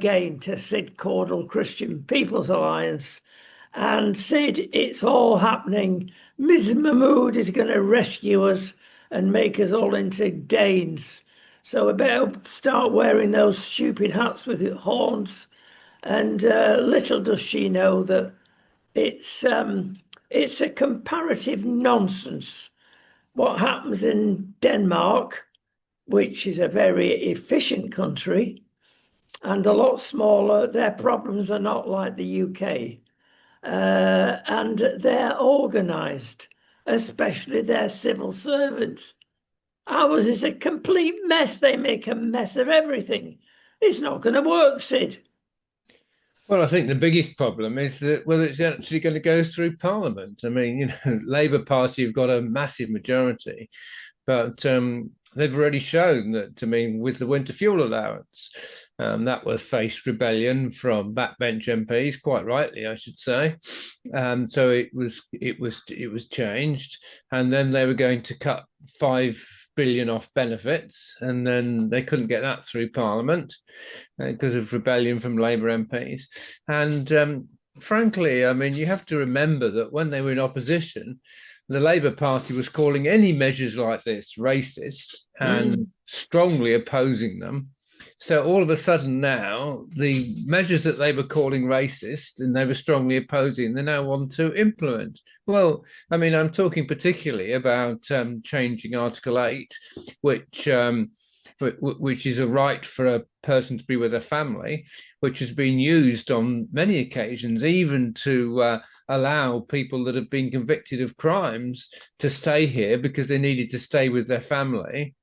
again to Sid Cordle, Christian People's Alliance. And Sid, it's all happening. Ms. Mahmood is going to rescue us and make us all into Danes. So we better start wearing those stupid hats with horns. And little does she know that it's a comparative nonsense. What happens in Denmark, which is a very efficient country and a lot smaller, their problems are not like the UK. And they're organised, especially their civil servants. Ours is a complete mess. They make a mess of everything. It's not going to work, Sid. Well, I think the biggest problem is that whether it's actually going to go through Parliament. I mean, Labour Party have got a massive majority, but they've already shown that, I mean, with the winter fuel allowance, that will face rebellion from backbench MPs, quite rightly, I should say. So it was changed, and then they were going to cut 5 billion off benefits, and then they couldn't get that through Parliament because of rebellion from Labour MPs. And frankly, I mean, you have to remember that when they were in opposition, the Labour Party was calling any measures like this racist and strongly opposing them. So all of a sudden now, the measures that they were calling racist and they were strongly opposing, they now want to implement. Well, I mean, I'm talking particularly about changing Article 8, which is a right for a person to be with a family, which has been used on many occasions, even to allow people that have been convicted of crimes to stay here because they needed to stay with their family.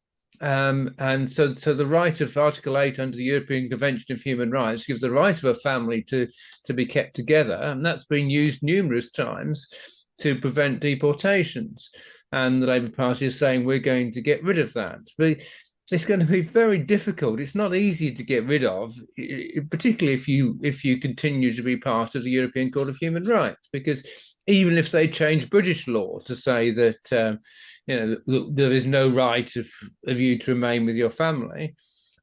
And so the right of Article 8 under the European Convention of Human Rights gives the right of a family to be kept together. And that's been used numerous times to prevent deportations. And the Labour Party is saying we're going to get rid of that. But it's going to be very difficult. It's not easy to get rid of, particularly if you continue to be part of the European Court of Human Rights, because even if they change British law to say that there is no right of you to remain with your family,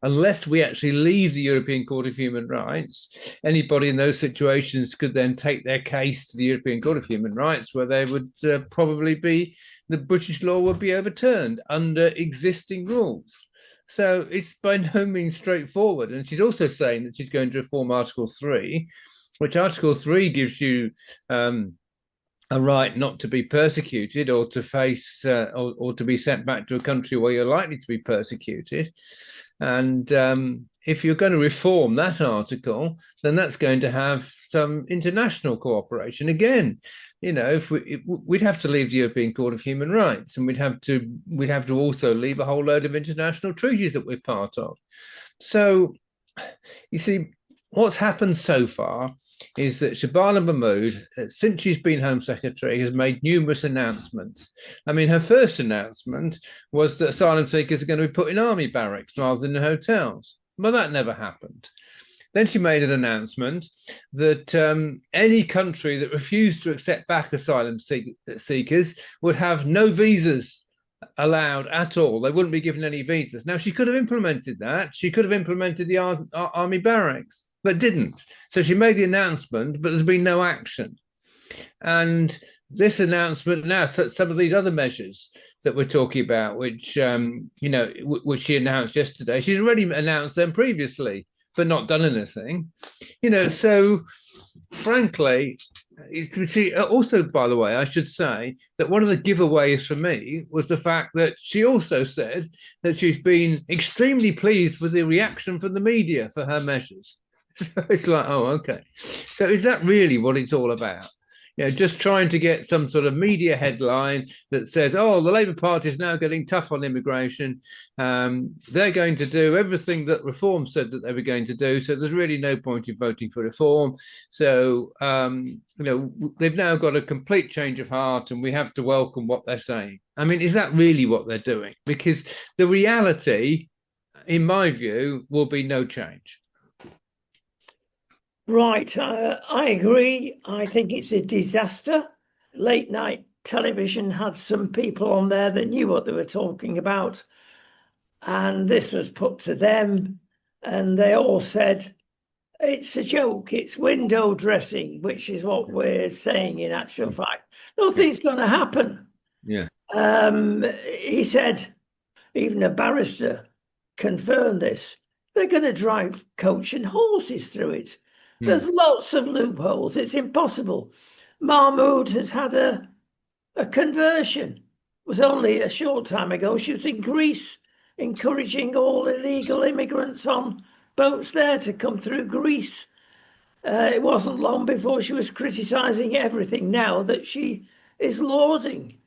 unless we actually leave the European Court of Human Rights, anybody in those situations could then take their case to the European Court of Human Rights, where they would probably be, the British law would be overturned under existing rules. So it's by no means straightforward. And she's also saying that she's going to reform Article 3, which Article 3 gives you a right not to be persecuted or to face or to be sent back to a country where you're likely to be persecuted. And if you're going to reform that article, then that's going to have some international cooperation. Again, if we'd have to leave the European Court of Human Rights, and we'd have to also leave a whole load of international treaties that we're part of. So, you see, what's happened so far is that Shabana Mahmood, since she's been Home Secretary, has made numerous announcements. I mean, her first announcement was that asylum seekers are going to be put in army barracks rather than in hotels. But that never happened. Then she made an announcement that any country that refused to accept back asylum seekers would have no visas allowed at all. They wouldn't be given any visas. Now, she could have implemented that. She could have implemented the army barracks, but didn't. So she made the announcement, but there's been no action. And this announcement now, some of these other measures that we're talking about, which which she announced yesterday, she's already announced them previously, but not done anything. So frankly, also, by the way, I should say that one of the giveaways for me was the fact that she also said that she's been extremely pleased with the reaction from the media for her measures. So it's like, oh, okay. So is that really what it's all about? Just trying to get some sort of media headline that says, oh, the Labour Party is now getting tough on immigration. They're going to do everything that Reform said that they were going to do. So there's really no point in voting for Reform. So, they've now got a complete change of heart and we have to welcome what they're saying. I mean, is that really what they're doing? Because the reality, in my view, will be no change. Right, I agree. I think it's a disaster. Late night television had some people on there that knew what they were talking about. And this was put to them. And they all said, It's a joke. It's window dressing, which is what we're saying in actual fact. Yeah. Nothing's going to happen. Yeah. He said, even a barrister confirmed this. They're going to drive coach and horses through it. Hmm. There's lots of loopholes. It's impossible. Mahmood has had a conversion. It was only a short time ago. She was in Greece encouraging all illegal immigrants on boats there to come through Greece. It wasn't long before she was criticising everything now that she is lauding.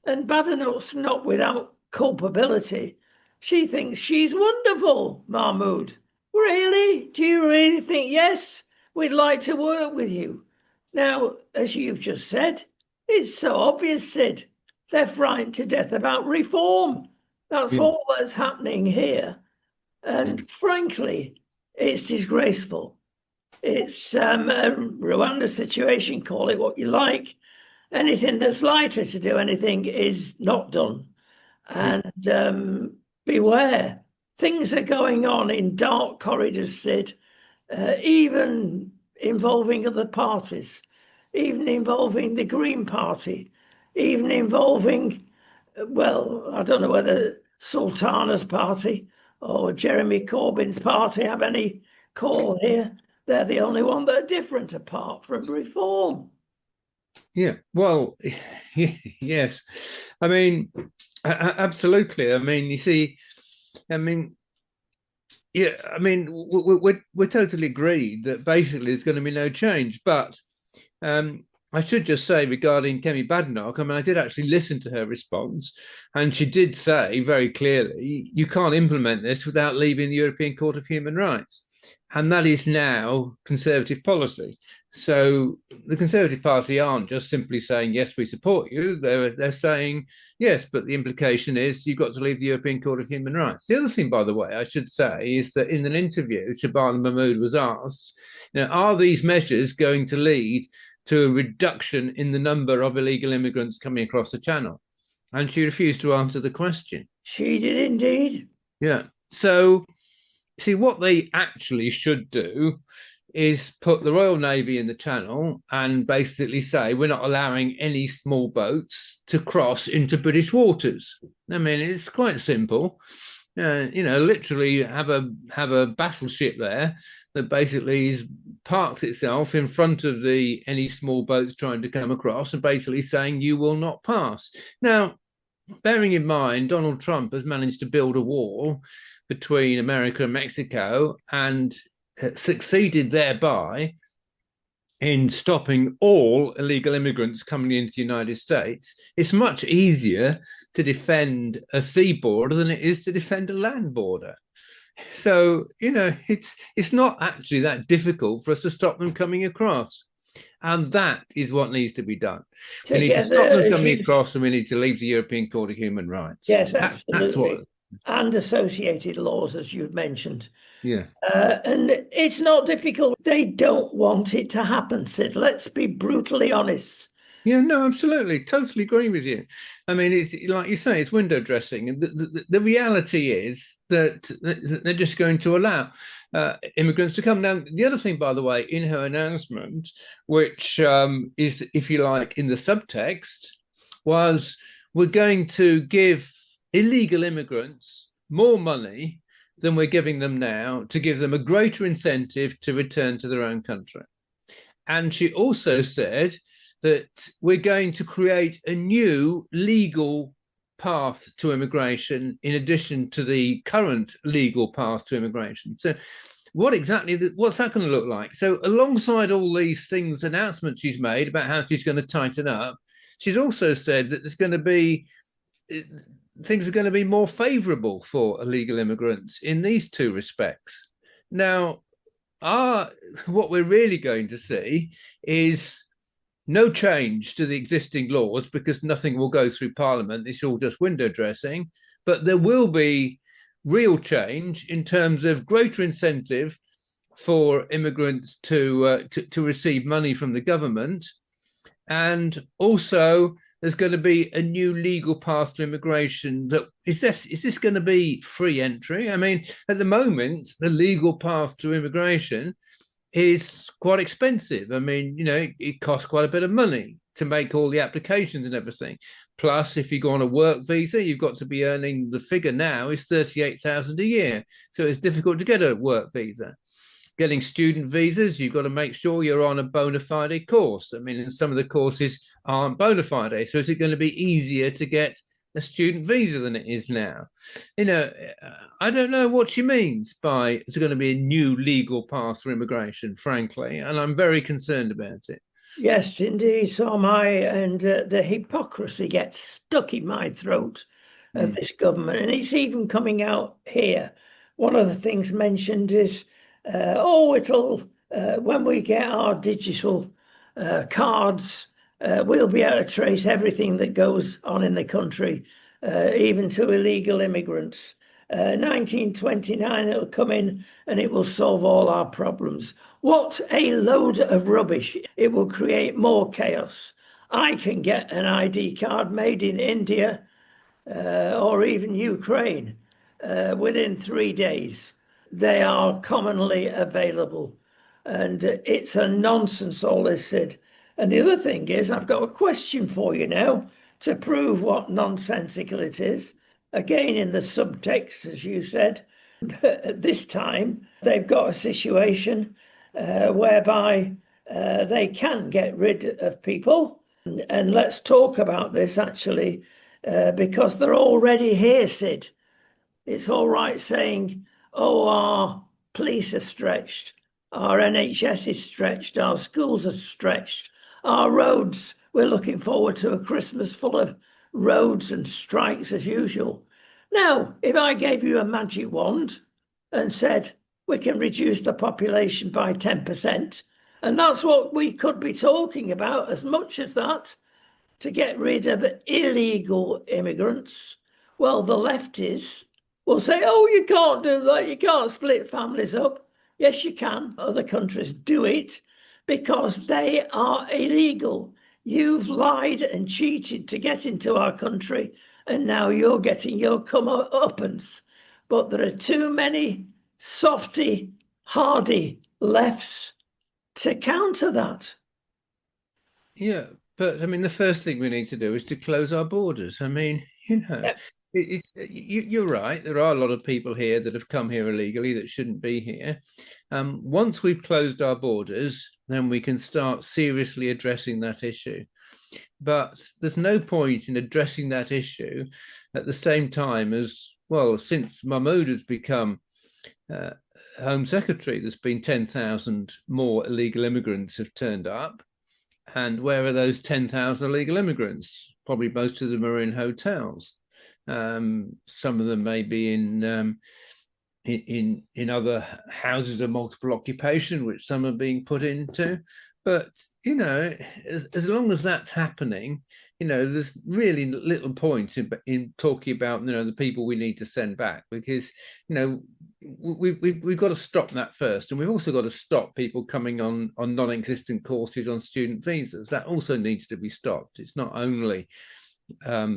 And Badenoch's not without culpability. She thinks she's wonderful, Mahmood. Really? Do you really think? Yes, we'd like to work with you. Now, as you've just said, it's so obvious, Sid. They're frightened to death about reform. That's Hmm. all that's happening here. And frankly, it's disgraceful. It's a Rwanda situation, call it what you like. Anything that's likely to do anything is not done. Yeah. And beware, things are going on in dark corridors, Sid, even involving other parties, even involving the Green Party, even involving, well, I don't know whether Sultana's party or Jeremy Corbyn's party have any call here. They're the only one that are different apart from reform. Yeah. Well, yes. I mean, absolutely. I mean, you see, I mean, yeah, I mean, we're totally agreed that basically there's going to be no change. But I should just say regarding Kemi Badenoch, I mean, I did actually listen to her response, and she did say very clearly, you can't implement this without leaving the European Court of Human Rights. And that is now Conservative policy. So the Conservative Party aren't just simply saying, yes, we support you. They're saying, yes, but the implication is you've got to leave the European Court of Human Rights. The other thing, by the way, I should say, is that in an interview, Shabana Mahmood was asked, are these measures going to lead to a reduction in the number of illegal immigrants coming across the channel? And she refused to answer the question. She did indeed. Yeah. So, see, what they actually should do is put the Royal Navy in the channel and basically say we're not allowing any small boats to cross into British waters. I mean, it's quite simple. Literally have a battleship there that basically is parks itself in front of the any small boats trying to come across and basically saying you will not pass. Now, bearing in mind, Donald Trump has managed to build a wall between America and Mexico and succeeded thereby in stopping all illegal immigrants coming into the United States. It's much easier to defend a sea border than it is to defend a land border. So, it's not actually that difficult for us to stop them coming across. And that is what needs to be done. We need to stop Together, them as coming you, across, and we need to leave the European Court of Human Rights. yes, That's what, absolutely. And associated laws, as you've mentioned. yeah. And it's not difficult. They don't want it to happen, Sid. Let's be brutally honest. Yeah, no, absolutely. Totally agree with you. I mean, it's like you say, it's window dressing. And the reality is that they're just going to allow immigrants to come down. The other thing, by the way, in her announcement, which is, if you like, in the subtext, was we're going to give illegal immigrants more money than we're giving them now to give them a greater incentive to return to their own country. And she also said that we're going to create a new legal path to immigration in addition to the current legal path to immigration. So what's that going to look like? So alongside all these things, announcements she's made about how she's going to tighten up, she's also said that there's going to be things are going to be more favorable for illegal immigrants in these two respects. Now, what we're really going to see is no change to the existing laws because nothing will go through Parliament. It's all just window dressing. But there will be real change in terms of greater incentive for immigrants to receive money from the government. And also, there's going to be a new legal path to immigration. Is this going to be free entry? I mean, at the moment, the legal path to immigration is quite expensive. I mean, it costs quite a bit of money to make all the applications and everything. Plus, if you go on a work visa, you've got to be earning, the figure now is 38,000 a year. So it's difficult to get a work visa. Getting student visas, you've got to make sure you're on a bona fide course. I mean, and some of the courses aren't bona fide. So is it going to be easier to get a student visa than it is now? I don't know what she means by it's going to be a new legal path for immigration, frankly, and I'm very concerned about it. Yes, indeed, so am I. And the hypocrisy gets stuck in my throat of Mm. this government. And it's even coming out here. One of the things mentioned is, when we get our digital cards, we'll be able to trace everything that goes on in the country, even to illegal immigrants. 1929, it'll come in and it will solve all our problems. What a load of rubbish. It will create more chaos. I can get an ID card made in India or even Ukraine within 3 days. They are commonly available. And it's a nonsense, all this, Sid. And the other thing is, I've got a question for you now to prove what nonsensical it is. Again, in the subtext, as you said, this time they've got a situation whereby they can get rid of people. And let's talk about this actually, because they're already here, Sid. It's all right saying, oh, our police are stretched, our NHS is stretched, our schools are stretched, our roads, we're looking forward to a Christmas full of roads and strikes as usual. Now, if I gave you a magic wand and said we can reduce the population by 10%, and that's what we could be talking about, as much as that, to get rid of illegal immigrants, well, the lefties will say, oh, you can't do that. You can't split families up. Yes, you can. Other countries do it because they are illegal. You've lied and cheated to get into our country, and now you're getting your comeuppance. But there are too many softy, hardy lefts to counter that. Yeah, but I mean, the first thing we need to do is to close our borders. I mean, Yeah. you're right. There are a lot of people here that have come here illegally that shouldn't be here. Once we've closed our borders, then we can start seriously addressing that issue. But there's no point in addressing that issue at the same time as, well, since Mahmood has become Home Secretary, there's been 10,000 more illegal immigrants have turned up. And where are those 10,000 illegal immigrants? Probably most of them are in hotels. Some of them may be in other houses of multiple occupation, which some are being put into. But as long as that's happening, there's really little point in talking about the people we need to send back, because we've got to stop that first, and we've also got to stop people coming on non-existent courses on student visas. That also needs to be stopped. It's not only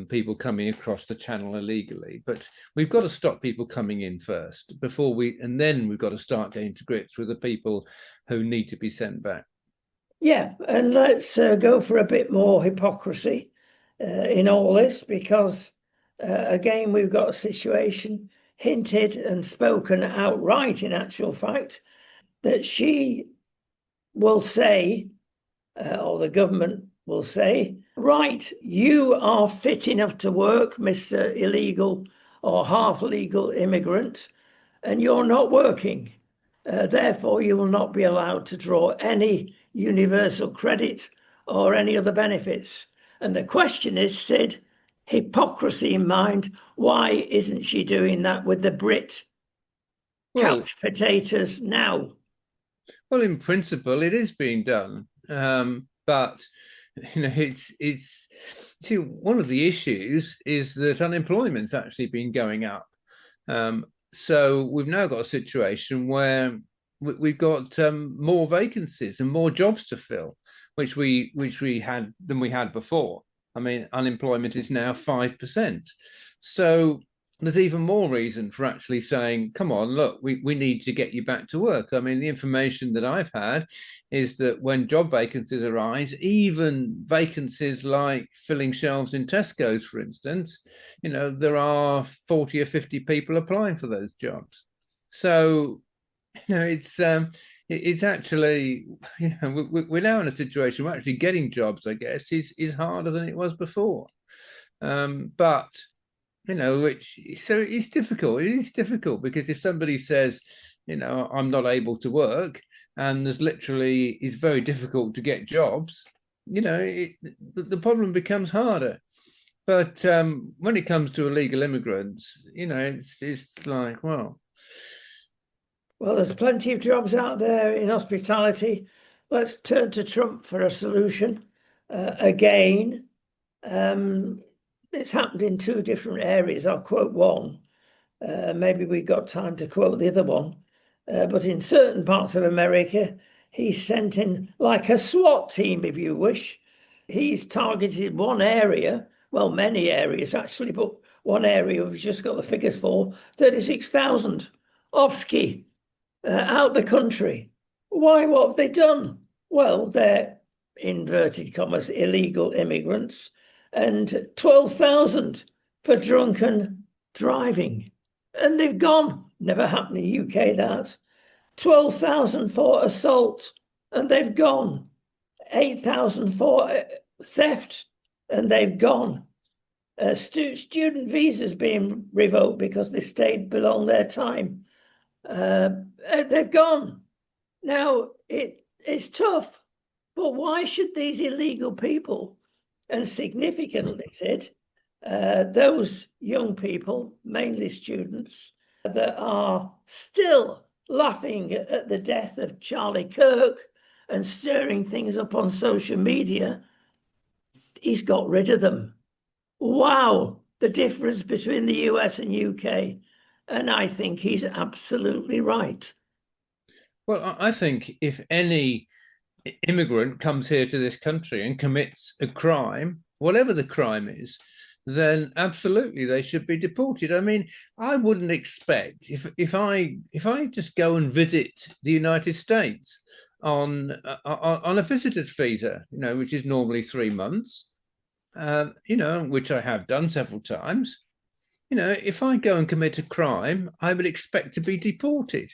people coming across the channel illegally, but we've got to stop people coming in first and then we've got to start getting to grips with the people who need to be sent back. Yeah, and let's go for a bit more hypocrisy in all this, because again, we've got a situation hinted and spoken outright, in actual fact, that she will say, or the government will say, right, you are fit enough to work, Mr. Illegal or half legal immigrant, and you're not working. Therefore, you will not be allowed to draw any universal credit or any other benefits. And the question is, Sid, hypocrisy in mind, why isn't she doing that with the Brit Well, couch potatoes now? well, in principle, it is being done, but it's see, one of the issues is that unemployment's actually been going up. So we've now got a situation where we've got more vacancies and more jobs to fill, which we had than we had before. I mean, unemployment is now 5%. So there's even more reason for actually saying, come on, look, we need to get you back to work. I mean, the information that I've had is that when job vacancies arise, even vacancies like filling shelves in Tesco's, for instance, there are 40 or 50 people applying for those jobs. So, it's actually, we're now in a situation where actually getting jobs, I guess, is harder than it was before. But which so it's difficult. It is difficult because if somebody says, I'm not able to work, and it's very difficult to get jobs, the problem becomes harder. But when it comes to illegal immigrants, it's like, well, there's plenty of jobs out there in hospitality. Let's turn to Trump for a solution. Again, it's happened in two different areas. I'll quote one. Maybe we got time to quote the other one. But in certain parts of America, he's sent in like a SWAT team, if you wish. He's targeted one area, well, many areas actually, but one area we've just got the figures for, 36,000 off-ski out the country. Why? What have they done? Well, they're, inverted commas, illegal immigrants, and 12,000 for drunken driving. And they've gone. Never happened in the UK, that. 12,000 for assault, and they've gone. 8,000 for theft, and they've gone. Student visas being revoked because they stayed below their time. They've gone. Now, it's tough, but why should these illegal people, and significantly said, those young people, mainly students, that are still laughing at the death of Charlie Kirk and stirring things up on social media, he's got rid of them. Wow, the difference between the US and UK. And I think he's absolutely right. Well, I think if any immigrant comes here to this country and commits a crime, whatever the crime is, then absolutely they should be deported. I mean, I wouldn't expect if I just go and visit the United States on a visitor's visa, which is normally 3 months, which I have done several times. If I go and commit a crime, I would expect to be deported.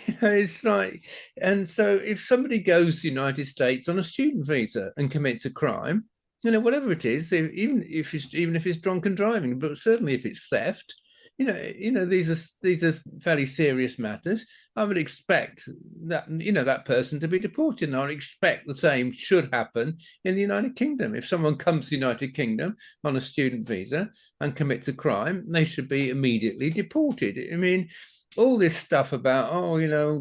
It's like, and so if somebody goes to the United States on a student visa and commits a crime, whatever it is, even if it's drunken driving, but certainly if it's theft, these are fairly serious matters. I would expect that that person to be deported, and I would expect the same should happen in the United Kingdom. If someone comes to the United Kingdom on a student visa and commits a crime, they should be immediately deported. I mean, all this stuff about,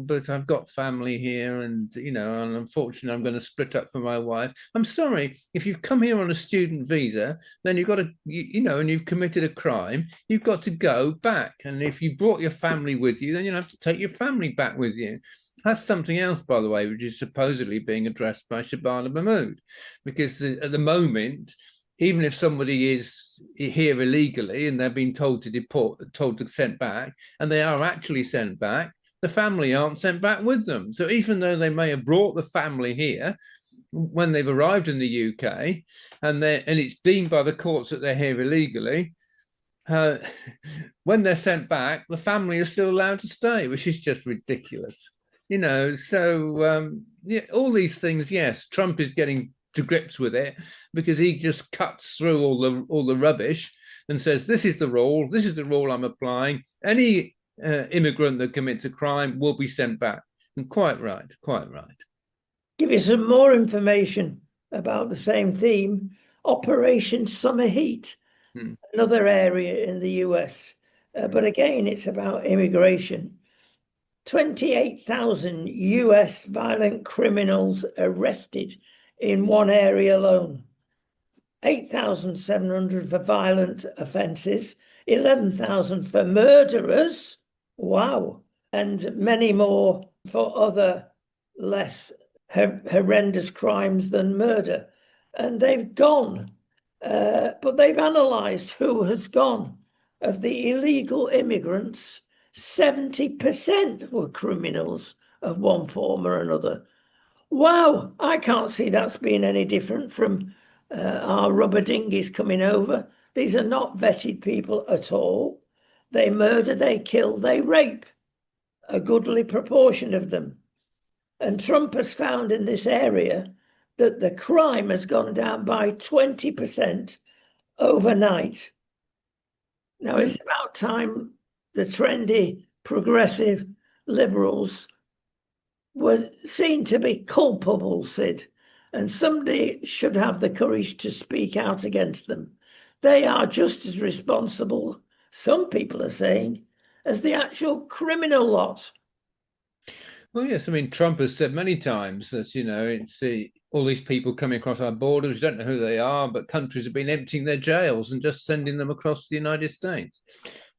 but I've got family here, and and unfortunately I'm going to split up from my wife. I'm sorry, if you've come here on a student visa, then you've got to, and you've committed a crime, you've got to go back. And if you brought your family with you, then you have to take your family back with you. That's something else, by the way, which is supposedly being addressed by Shabana Mahmood, because at the moment, even if somebody is here illegally and they're being told to send back, and they are actually sent back, the family aren't sent back with them. So even though they may have brought the family here when they've arrived in the UK, and it's deemed by the courts that they're here illegally, when they're sent back, the family is still allowed to stay, which is just ridiculous. So all these things, yes, Trump is getting to grips with it because he just cuts through all the rubbish and says, this is the rule I'm applying. Any immigrant that commits a crime will be sent back. And quite right. Give you some more information about the same theme. Operation Summer Heat, another area in the US, but again it's about immigration. 28,000 US violent criminals arrested in one area alone. 8,700 for violent offences, 11,000 for murderers. Wow. And many more for other less horrendous crimes than murder. And they've gone. But they've analysed who has gone. of the illegal immigrants, 70% were criminals of one form or another. Wow, I can't see that's been any different from our rubber dinghies coming over. These are not vetted people at all. They murder, they kill, they rape, a goodly proportion of them. And Trump has found in this area that the crime has gone down by 20% overnight. Now it's about time the trendy, progressive liberals were seen to be culpable, Sid, and somebody should have the courage to speak out against them. They are just as responsible, some people are saying, as the actual criminal lot. Well, yes, I mean, Trump has said many times that, it's all these people coming across our borders, we don't know who they are, but countries have been emptying their jails and just sending them across the United States.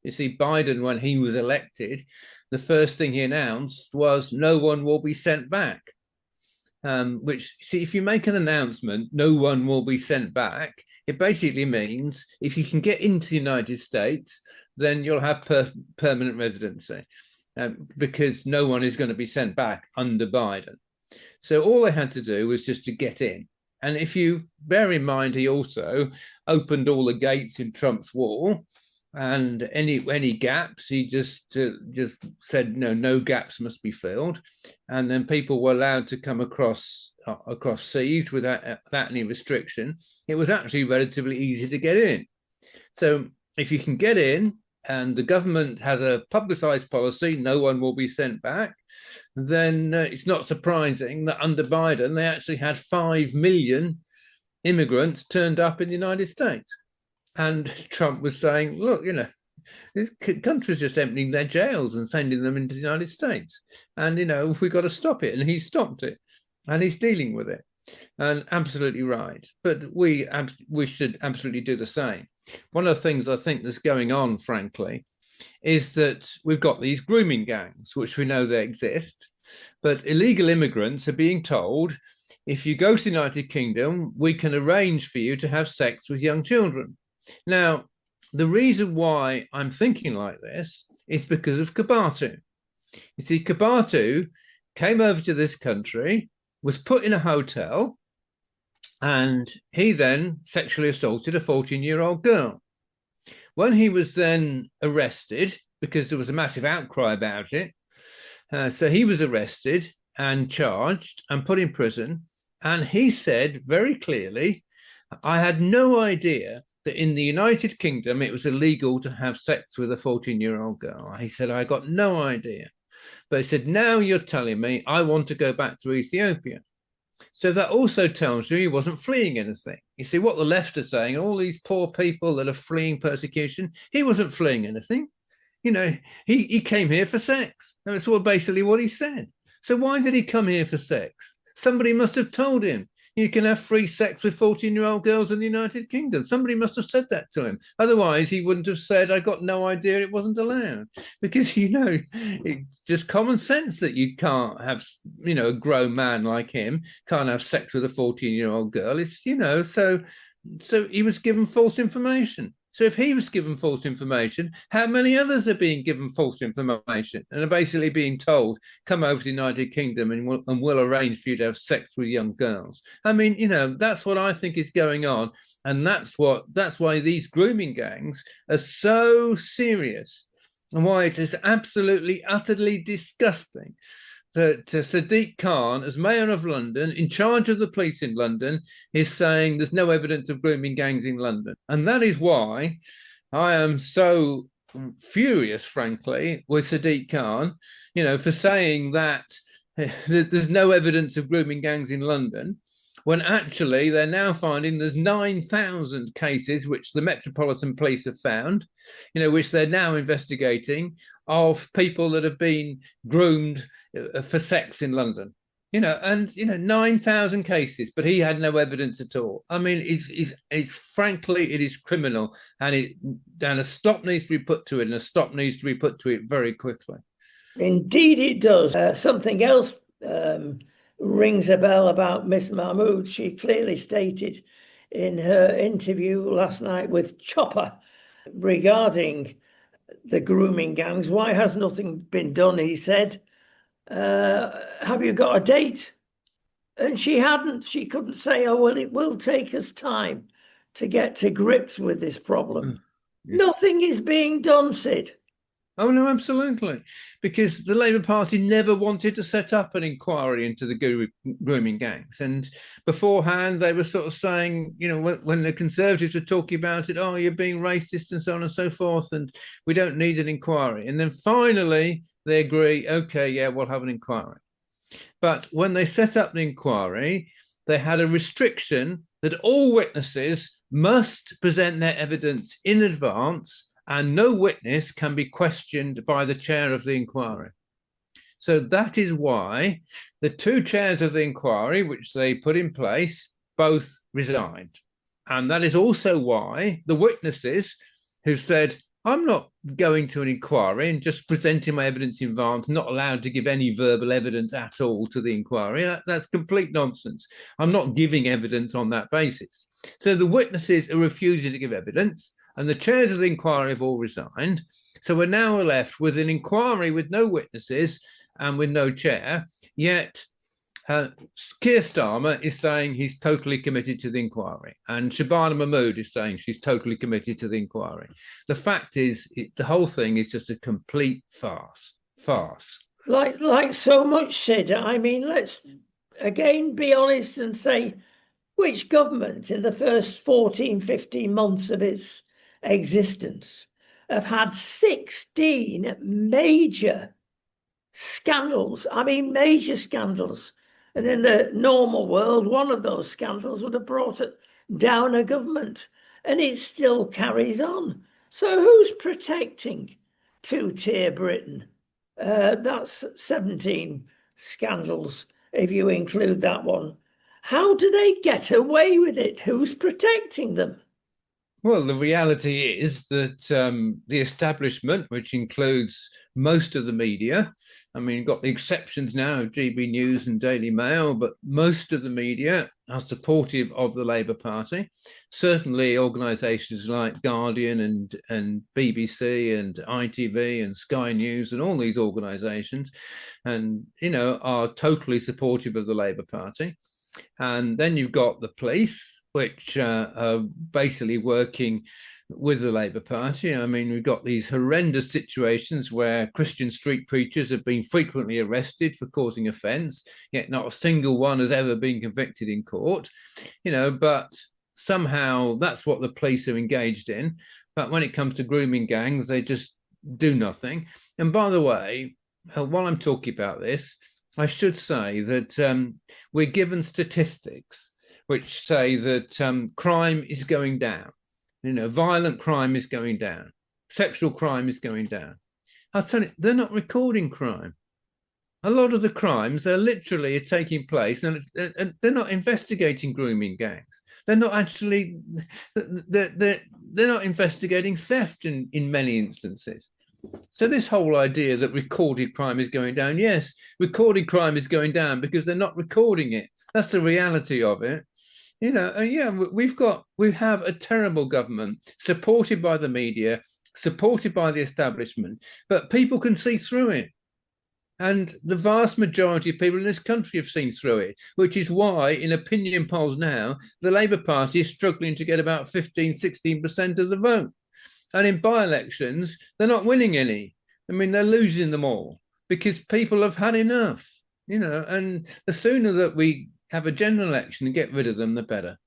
You see, Biden, when he was elected, the first thing he announced was no one will be sent back. Which, see, if you make an announcement, no one will be sent back, it basically means if you can get into the United States, then you'll have permanent residency. Because no one is going to be sent back under Biden. So all they had to do was just to get in. And if you bear in mind, he also opened all the gates in Trump's wall, and any gaps, he just said no gaps must be filled, and then people were allowed to come across seas without any restriction. It was actually relatively easy to get in. So if you can get in, and the government has a publicized policy, no one will be sent back, then it's not surprising that under Biden, they actually had 5 million immigrants turned up in the United States. And Trump was saying, look, this country's just emptying their jails and sending them into the United States. And, we've got to stop it. And he stopped it. And he's dealing with it. And absolutely right. But we should absolutely do the same. One of the things I think that's going on, frankly, is that we've got these grooming gangs, which we know they exist, but illegal immigrants are being told, if you go to the United Kingdom, we can arrange for you to have sex with young children. Now, the reason why I'm thinking like this is because of Kabatu. You see, Kabatu came over to this country, was put in a hotel, and he then sexually assaulted a 14-year-old girl. When he was then arrested, because there was a massive outcry about it, so he was arrested and charged and put in prison. And he said very clearly, I had no idea that in the United Kingdom it was illegal to have sex with a 14-year-old girl. He said, I got no idea. But he said, now you're telling me I want to go back to Ethiopia. So that also tells you he wasn't fleeing anything. You see, what the left are saying, all these poor people that are fleeing persecution, he wasn't fleeing anything. He came here for sex. That's basically what he said. So why did he come here for sex? Somebody must have told him you can have free sex with 14-year-old girls in the United Kingdom. Somebody must have said that to him. Otherwise, he wouldn't have said, I got no idea it wasn't allowed. Because, it's just common sense that you can't have, a grown man like him can't have sex with a 14-year-old girl. It's, so he was given false information. So if he was given false information, how many others are being given false information and are basically being told, come over to the United Kingdom and we'll arrange for you to have sex with young girls? I mean, that's what I think is going on. And that's why these grooming gangs are so serious and why it is absolutely, utterly disgusting that Sadiq Khan, as mayor of London, in charge of the police in London, is saying there's no evidence of grooming gangs in London. And that is why I am so furious, frankly, with Sadiq Khan, for saying that there's no evidence of grooming gangs in London, when actually they're now finding there's 9,000 cases which the Metropolitan Police have found, which they're now investigating, of people that have been groomed for sex in London. 9,000 cases, but he had no evidence at all. I mean, it's frankly, it is criminal, and a stop needs to be put to it, and a stop needs to be put to it very quickly. Indeed, it does. Something else rings a bell about Miss Mahmood. She clearly stated in her interview last night with Chopper regarding the grooming gangs. Why has nothing been done? He said, have you got a date? And she hadn't. She couldn't say, oh, well, it will take us time to get to grips with this problem. Yes. Nothing is being done, Sid. Oh, no, absolutely. Because the Labour Party never wanted to set up an inquiry into the grooming gangs. And beforehand, they were sort of saying, you know, when the Conservatives were talking about it, oh, you're being racist and so on and so forth, and we don't need an inquiry. And then finally, they agree, okay, yeah, we'll have an inquiry. But when they set up the inquiry, they had a restriction that all witnesses must present their evidence in advance and no witness can be questioned by the chair of the inquiry. So that is why the two chairs of the inquiry, which they put in place, both resigned. And that is also why the witnesses who said, I'm not going to an inquiry and just presenting my evidence in advance, not allowed to give any verbal evidence at all to the inquiry. That's complete nonsense. I'm not giving evidence on that basis. So the witnesses are refusing to give evidence, and the chairs of the inquiry have all resigned. So we're now left with an inquiry with no witnesses and with no chair, yet Keir Starmer is saying he's totally committed to the inquiry, and Shabana Mahmood is saying she's totally committed to the inquiry. The fact is, the whole thing is just a complete farce. Like so much, Sid. I mean, let's again be honest and say, which government in the first 14, 15 months of its existence have had 16 major scandals? I mean, major scandals. And in the normal world, one of those scandals would have brought down a government, and it still carries on. So who's protecting two-tier Britain? That's 17 scandals, if you include that one. How do they get away with it? Who's protecting them? Well, the reality is that the establishment, which includes most of the media, I mean, you've got the exceptions now of GB News and Daily Mail, but most of the media are supportive of the Labour Party. Certainly, organisations like Guardian and BBC and ITV and Sky News and all these organisations, and are totally supportive of the Labour Party. And then you've got the police, which are basically working with the Labour Party. I mean, we've got these horrendous situations where Christian street preachers have been frequently arrested for causing offence, yet not a single one has ever been convicted in court, but somehow that's what the police are engaged in. But when it comes to grooming gangs, they just do nothing. And by the way, while I'm talking about this, I should say that we're given statistics which say that crime is going down. Violent crime is going down. Sexual crime is going down. I'll tell you, they're not recording crime. A lot of the crimes are literally taking place, and they're not investigating grooming gangs. They're not actually, they're not investigating theft in many instances. So this whole idea that recorded crime is going down, yes, recorded crime is going down because they're not recording it. That's the reality of it. We have a terrible government supported by the media, supported by the establishment, but people can see through it. And the vast majority of people in this country have seen through it, which is why in opinion polls now, the Labour Party is struggling to get about 15, 16% of the vote. And in by-elections, they're not winning any. I mean, they're losing them all because people have had enough, and the sooner that we have a general election and get rid of them, the better.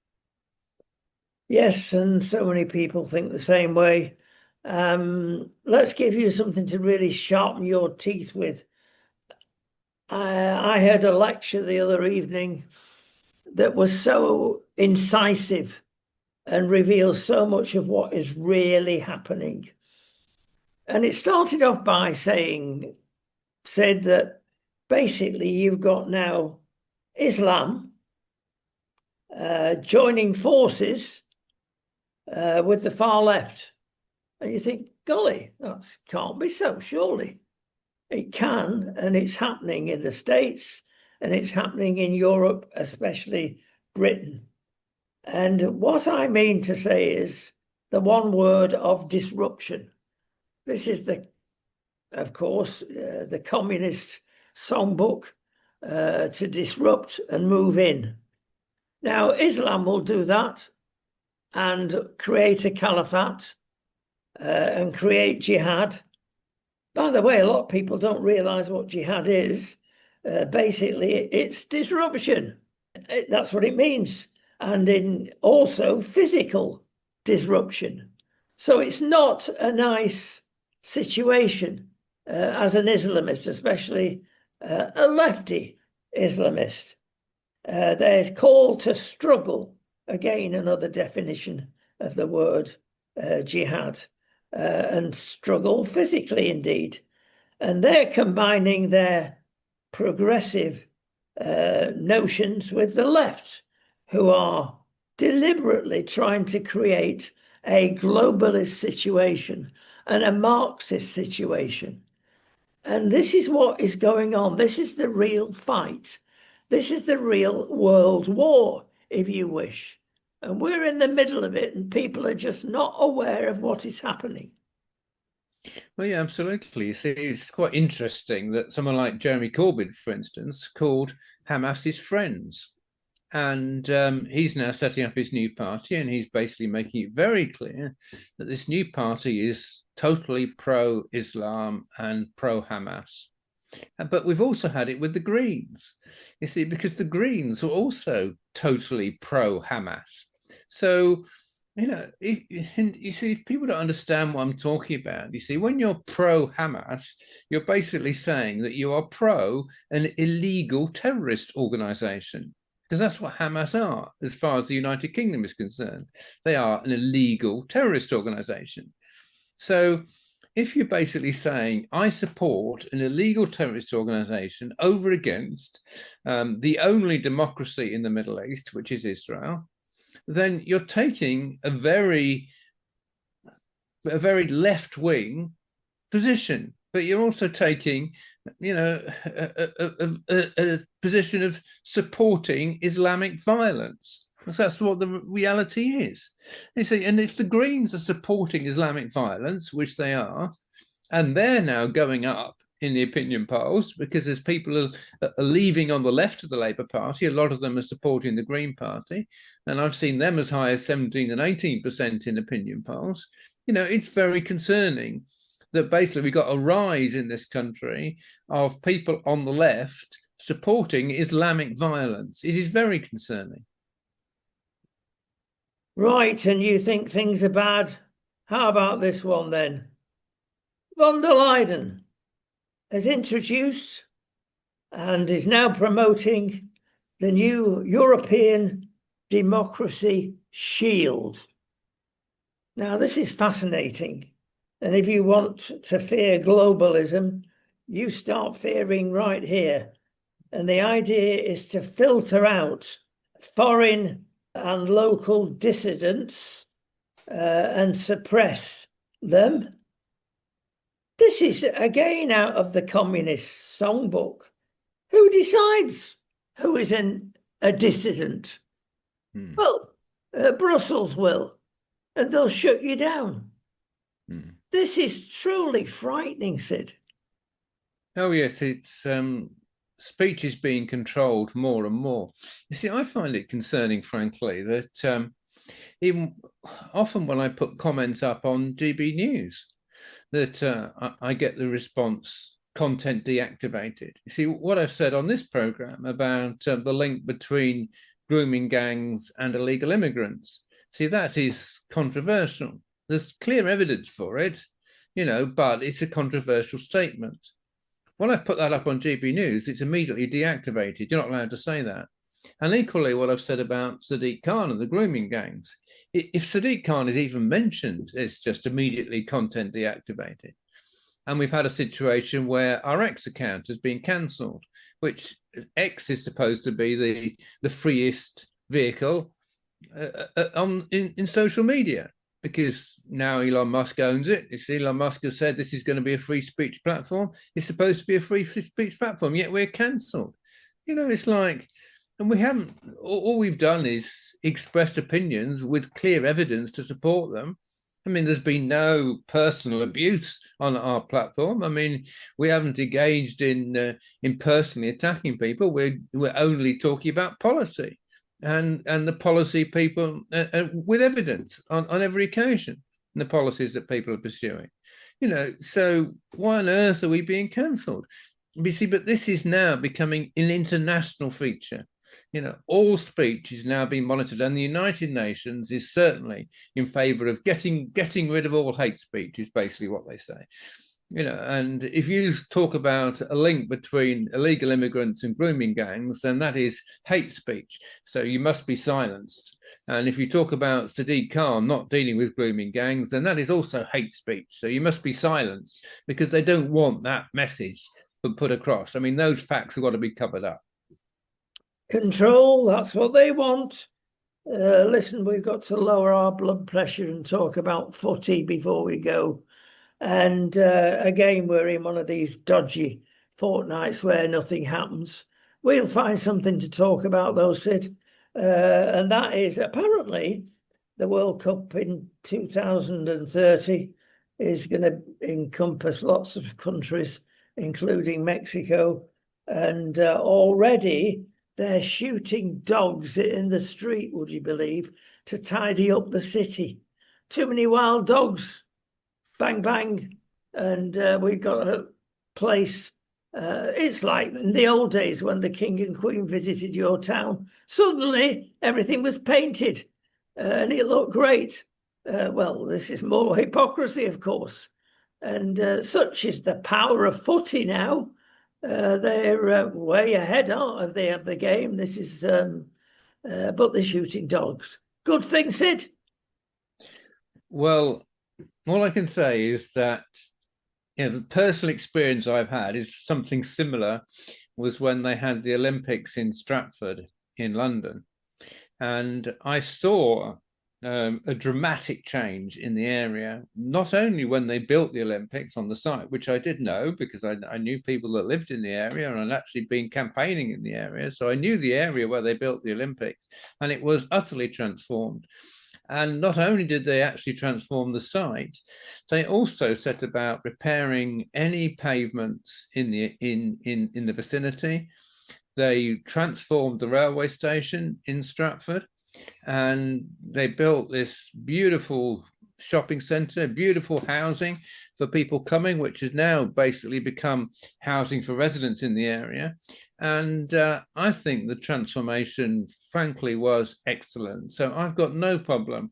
Yes, and so many people think the same way. Let's give you something to really sharpen your teeth with. I heard a lecture the other evening that was so incisive and reveals so much of what is really happening. And it started off by said that basically you've got now Islam joining forces with the far left. And you think, golly, that can't be so, surely. It can, and it's happening in the States, and it's happening in Europe, especially Britain. And what I mean to say is the one word of disruption. This is of course, the communist songbook to disrupt and move in. Now, Islam will do that and create a caliphate and create jihad. By the way, a lot of people don't realize what jihad is. Basically, it's disruption. That's what it means. And in also physical disruption. So it's not a nice situation as an Islamist, especially a lefty Islamist. They're called to struggle. Again, another definition of the word jihad. And struggle physically, indeed. And they're combining their progressive notions with the left, who are deliberately trying to create a globalist situation and a Marxist situation. And this is what is going on. This is the real fight. This is the real world war, if you wish. And we're in the middle of it, and people are just not aware of what is happening. Well, yeah, absolutely. You see, it's quite interesting that someone like Jeremy Corbyn, for instance, called Hamas his friends. And he's now setting up his new party, and he's basically making it very clear that this new party is totally pro-Islam and pro-Hamas. But we've also had it with the Greens, you see, because the Greens were also totally pro-Hamas. So, you see, if people don't understand what I'm talking about, you see, when you're pro-Hamas, you're basically saying that you are pro an illegal terrorist organization, because that's what Hamas are, as far as the United Kingdom is concerned. They are an illegal terrorist organization. So if you're basically saying, I support an illegal terrorist organization over against the only democracy in the Middle East, which is Israel, then you're taking a very left-wing position, but you're also taking, a position of supporting Islamic violence. That's what the reality is. You see, and if the Greens are supporting Islamic violence, which they are, and they're now going up in the opinion polls, because as people are leaving on the left of the Labour Party, a lot of them are supporting the Green Party, and I've seen them as high as 17 and 18% in opinion polls. It's very concerning that basically we got a rise in this country of people on the left supporting Islamic violence. It is very concerning. Right, and you think things are bad? How about this one then? Von der Leyen has introduced and is now promoting the new European Democracy Shield. Now, this is fascinating. And if you want to fear globalism, you start fearing right here. And the idea is to filter out foreign and local dissidents and suppress them. This is again out of the communist songbook. Who decides who is a dissident? Well, Brussels will, and they'll shut you down. This is truly frightening, Sid. Oh, yes, it's speech is being controlled more and more. You see, I find it concerning, frankly, that even often when I put comments up on GB News, that I get the response, content deactivated. You see, what I've said on this program about the link between grooming gangs and illegal immigrants, see, that is controversial. There's clear evidence for it, but it's a controversial statement. When I've put that up on GB News, it's immediately deactivated. You're not allowed to say that. And equally, what I've said about Sadiq Khan and the grooming gangs, if Sadiq Khan is even mentioned, it's just immediately content deactivated. And we've had a situation where our X account has been cancelled, which X is supposed to be the freest vehicle in social media, because now Elon Musk owns it. It's Elon Musk has said this is going to be a free speech platform. It's supposed to be a free speech platform, yet we're cancelled. It's like, and we haven't, all we've done is expressed opinions with clear evidence to support them. I mean, there's been no personal abuse on our platform. I mean, we haven't engaged in personally attacking people. We're only talking about policy, and the policy people with evidence on every occasion, and the policies that people are pursuing. So why on earth are we being cancelled? You see, but this is now becoming an international feature. All speech is now being monitored, and the United Nations is certainly in favor of getting rid of all hate speech, is basically what they say. And if you talk about a link between illegal immigrants and grooming gangs, then that is hate speech. So you must be silenced. And if you talk about Sadiq Khan not dealing with grooming gangs, then that is also hate speech. So you must be silenced because they don't want that message put across. I mean, those facts have got to be covered up. Control, that's what they want. Listen, we've got to lower our blood pressure and talk about footy before we go. And again, we're in one of these dodgy fortnights where nothing happens. We'll find something to talk about, though, Sid. And that is apparently the World Cup in 2030 is going to encompass lots of countries, including Mexico. And already they're shooting dogs in the street, would you believe, to tidy up the city. Too many wild dogs. Bang, bang. And we've got a place. It's like in the old days when the king and queen visited your town. Suddenly, everything was painted and it looked great. Well, this is more hypocrisy, of course. And such is the power of footy now. They're way ahead, aren't they, of the game? This is, but they're shooting dogs. Good thing, Sid. Well, all I can say is that the personal experience I've had is something similar. Was when they had the Olympics in Stratford in London, and I saw a dramatic change in the area. Not only when they built the Olympics on the site, which I did know because I knew people that lived in the area and I'd actually been campaigning in the area, so I knew the area where they built the Olympics, and it was utterly transformed. And not only did they actually transform the site, they also set about repairing any pavements in the vicinity. They transformed the railway station in Stratford, and they built this beautiful shopping centre, beautiful housing for people coming, which has now basically become housing for residents in the area. And I think the transformation, frankly, was excellent. So I've got no problem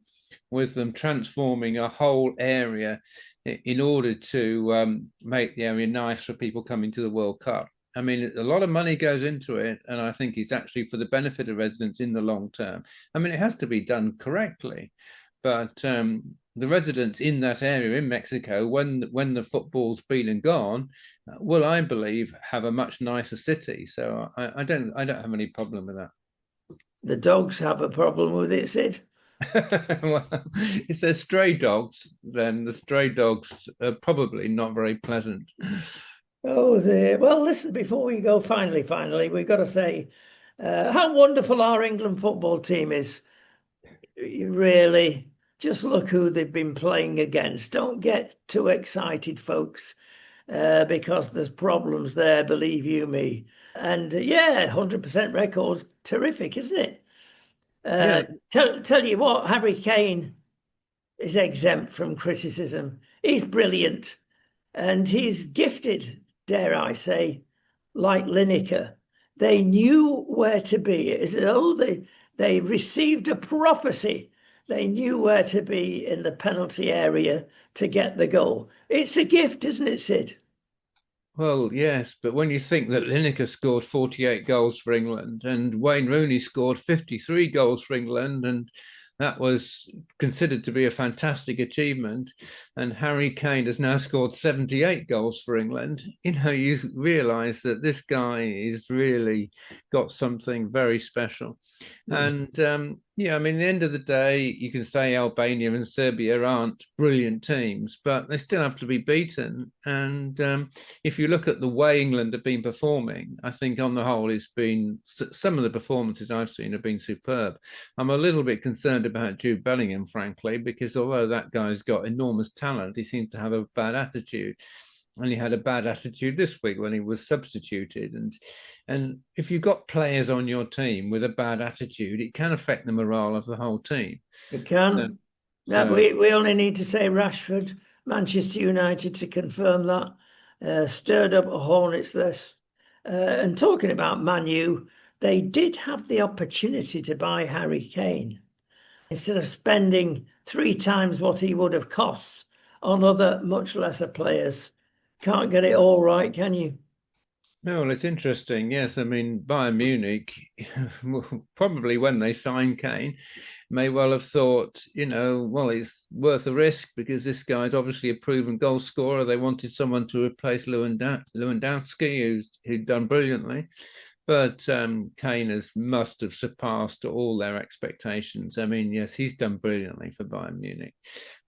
with them transforming a whole area in order to make the area nice for people coming to the World Cup. I mean, a lot of money goes into it, and I think it's actually for the benefit of residents in the long term. I mean, it has to be done correctly, but the residents in that area in Mexico, when the football's been and gone, will, I believe, have a much nicer city. So I don't have any problem with that. The dogs have a problem with it, Sid. Well, if they're stray dogs, then the stray dogs are probably not very pleasant. Oh, dear. Well, listen, before we go, finally, we've got to say how wonderful our England football team is. Really, just look who they've been playing against. Don't get too excited, folks, because there's problems there, believe you me. And yeah, 100% records, terrific, isn't it? Yeah. Tell you what, Harry Kane is exempt from criticism. He's brilliant and he's gifted, dare I say, like Lineker. They knew where to be. It's as though they received a prophecy. They knew where to be in the penalty area to get the goal. It's a gift, isn't it, Sid? Well, yes, but when you think that Lineker scored 48 goals for England and Wayne Rooney scored 53 goals for England, and that was considered to be a fantastic achievement, and Harry Kane has now scored 78 goals for England, you realise that this guy is really got something very special. And Yeah, I mean, at the end of the day, you can say Albania and Serbia aren't brilliant teams, but they still have to be beaten. And if you look at the way England have been performing, I think on the whole, it's been some of the performances I've seen have been superb. I'm a little bit concerned about Jude Bellingham, frankly, because although that guy's got enormous talent, he seems to have a bad attitude. And he had a bad attitude this week when he was substituted. And if you've got players on your team with a bad attitude, it can affect the morale of the whole team. It So, can. Yeah, so we only need to say Rashford, Manchester United to confirm that. Stirred up a hornet's nest. And talking about Man U, they did have the opportunity to buy Harry Kane instead of spending 3 times what he would have cost on other much lesser players. Can't get it all right, can you? no, well, it's interesting. Yes, I mean Bayern Munich, probably when they signed Kane, may well have thought, well, it's worth a risk because this guy's obviously a proven goal scorer. They wanted someone to replace Lewandowski, who'd done brilliantly. But Kane must have surpassed all their expectations. I mean, yes, he's done brilliantly for Bayern Munich.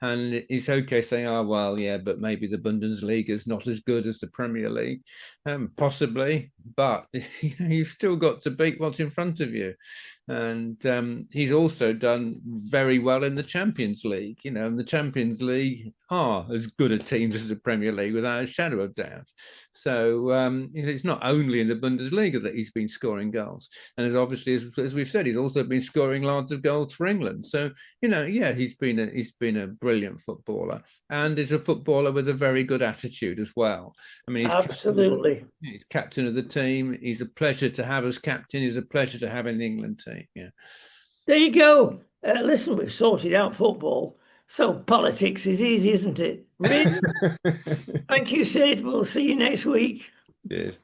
And it's okay saying, oh, well, yeah, but maybe the Bundesliga is not as good as the Premier League. Possibly, but you've still got to beat what's in front of you. And he's also done very well in the Champions League. And the Champions League are as good a teams as the Premier League without a shadow of doubt. So it's not only in the Bundesliga that he's been scoring goals. And as we've said, he's also been scoring lots of goals for England. So, yeah, he's been a brilliant footballer and is a footballer with a very good attitude as well. I mean, Absolutely. he's captain of the team. He's a pleasure to have as captain. He's a pleasure to have in the England team. Yeah. There you go. Listen, we've sorted out football. So politics is easy, isn't it? Really? Thank you, Sid. We'll see you next week. Cheers.